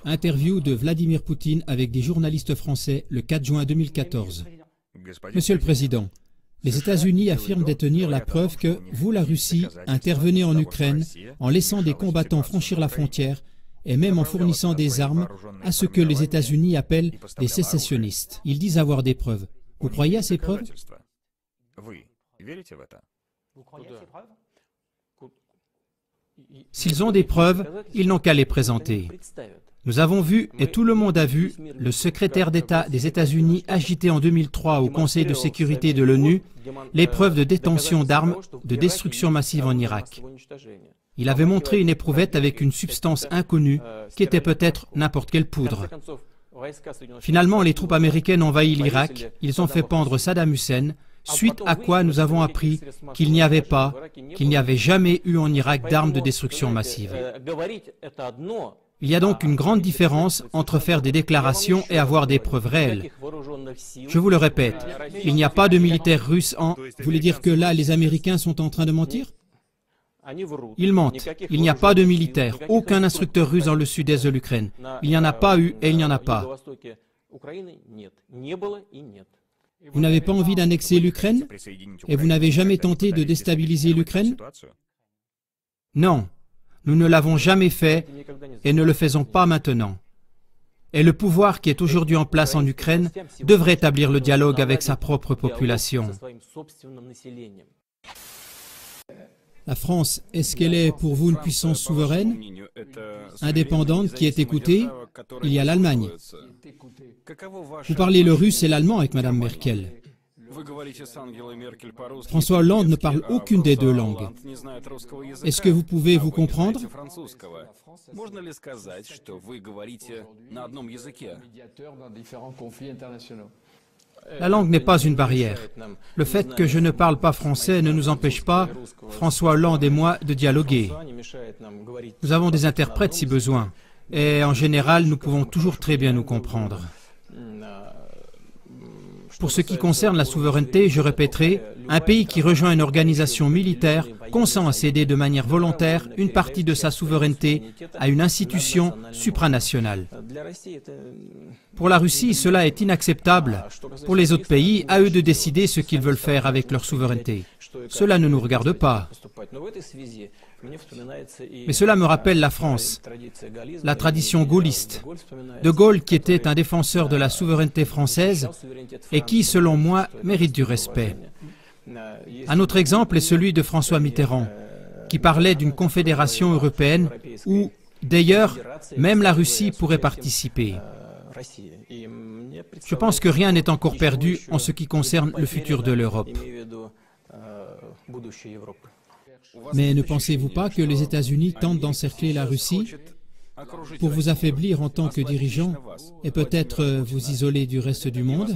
Interview de Vladimir Poutine avec des journalistes français le 4 juin 2014. Monsieur le Président, les États-Unis affirment détenir la preuve que vous, la Russie, intervenez en Ukraine en laissant des combattants franchir la frontière et même en fournissant des armes à ce que les États-Unis appellent des sécessionnistes. Ils disent avoir des preuves. Vous croyez à ces preuves? S'ils ont des preuves, ils n'ont qu'à les présenter. Nous avons vu, et tout le monde a vu, le secrétaire d'État des États-Unis agiter en 2003 au Conseil de sécurité de l'ONU les preuves de détention d'armes de destruction massive en Irak. Il avait montré une éprouvette avec une substance inconnue qui était peut-être n'importe quelle poudre. Finalement, les troupes américaines ont envahi l'Irak, ils ont fait pendre Saddam Hussein, suite à quoi nous avons appris qu'il n'y avait jamais eu en Irak d'armes de destruction massive. Il y a donc une grande différence entre faire des déclarations et avoir des preuves réelles. Je vous le répète, il n'y a pas de militaires russes en... Vous voulez dire que là, les Américains sont en train de mentir? Ils mentent. Il n'y a pas de militaires, aucun instructeur russe dans le sud-est de l'Ukraine. Il n'y en a pas eu et il n'y en a pas. Vous n'avez pas envie d'annexer l'Ukraine? Et vous n'avez jamais tenté de déstabiliser l'Ukraine? Non, nous ne l'avons jamais fait et ne le faisons pas maintenant. Et le pouvoir qui est aujourd'hui en place en Ukraine devrait établir le dialogue avec sa propre population. La France, est-ce qu'elle est pour vous une puissance souveraine, indépendante, qui est écoutée? Il y a l'Allemagne. Vous parlez le russe et l'allemand avec Mme Merkel. François Hollande ne parle aucune des deux langues. Est-ce que vous pouvez vous comprendre? La langue n'est pas une barrière. Le fait que je ne parle pas français ne nous empêche pas, François Hollande et moi, de dialoguer. Nous avons des interprètes si besoin. Et en général, nous pouvons toujours très bien nous comprendre. Pour ce qui concerne la souveraineté, je répéterai, un pays qui rejoint une organisation militaire consent à céder de manière volontaire une partie de sa souveraineté à une institution supranationale. Pour la Russie, cela est inacceptable. Pour les autres pays, à eux de décider ce qu'ils veulent faire avec leur souveraineté. Cela ne nous regarde pas. Mais cela me rappelle la France, la tradition gaulliste. De Gaulle qui était un défenseur de la souveraineté française et qui, selon moi, mérite du respect. Un autre exemple est celui de François Mitterrand, qui parlait d'une confédération européenne où, d'ailleurs, même la Russie pourrait participer. Je pense que rien n'est encore perdu en ce qui concerne le futur de l'Europe. Mais ne pensez-vous pas que les États-Unis tentent d'encercler la Russie pour vous affaiblir en tant que dirigeant et peut-être vous isoler du reste du monde?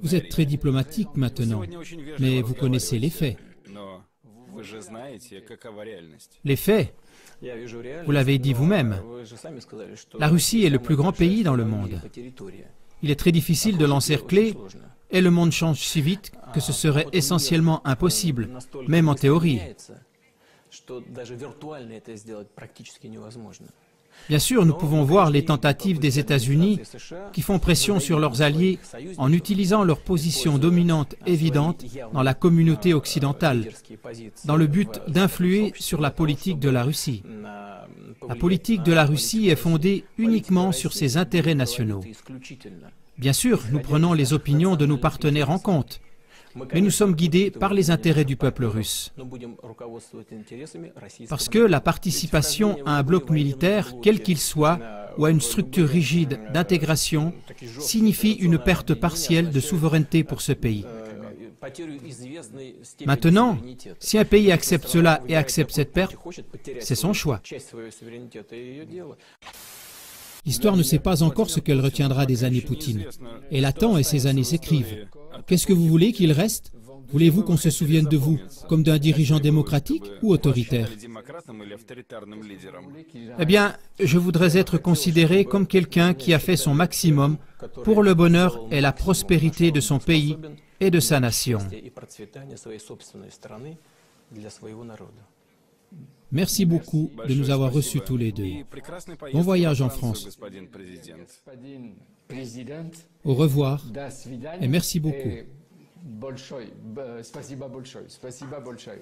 Vous êtes très diplomatique maintenant, mais vous connaissez les faits. Les faits, vous l'avez dit vous-même, la Russie est le plus grand pays dans le monde. Il est très difficile de l'encercler et le monde change si vite que ce serait essentiellement impossible, même en théorie. Bien sûr, nous pouvons voir les tentatives des États-Unis qui font pression sur leurs alliés en utilisant leur position dominante évidente dans la communauté occidentale, dans le but d'influer sur la politique de la Russie. La politique de la Russie est fondée uniquement sur ses intérêts nationaux. Bien sûr, nous prenons les opinions de nos partenaires en compte, mais nous sommes guidés par les intérêts du peuple russe. Parce que la participation à un bloc militaire, quel qu'il soit, ou à une structure rigide d'intégration, signifie une perte partielle de souveraineté pour ce pays. Maintenant, si un pays accepte cela et accepte cette perte, c'est son choix. L'histoire ne sait pas encore ce qu'elle retiendra des années Poutine. Elle attend et ces années s'écrivent. Qu'est-ce que vous voulez qu'il reste? Voulez-vous qu'on se souvienne de vous comme d'un dirigeant démocratique ou autoritaire? Eh bien, je voudrais être considéré comme quelqu'un qui a fait son maximum pour le bonheur et la prospérité de son pays et de sa nation. Merci beaucoup de nous avoir reçus tous les deux. Bon voyage en France. Au revoir et merci beaucoup. Спасибо большое.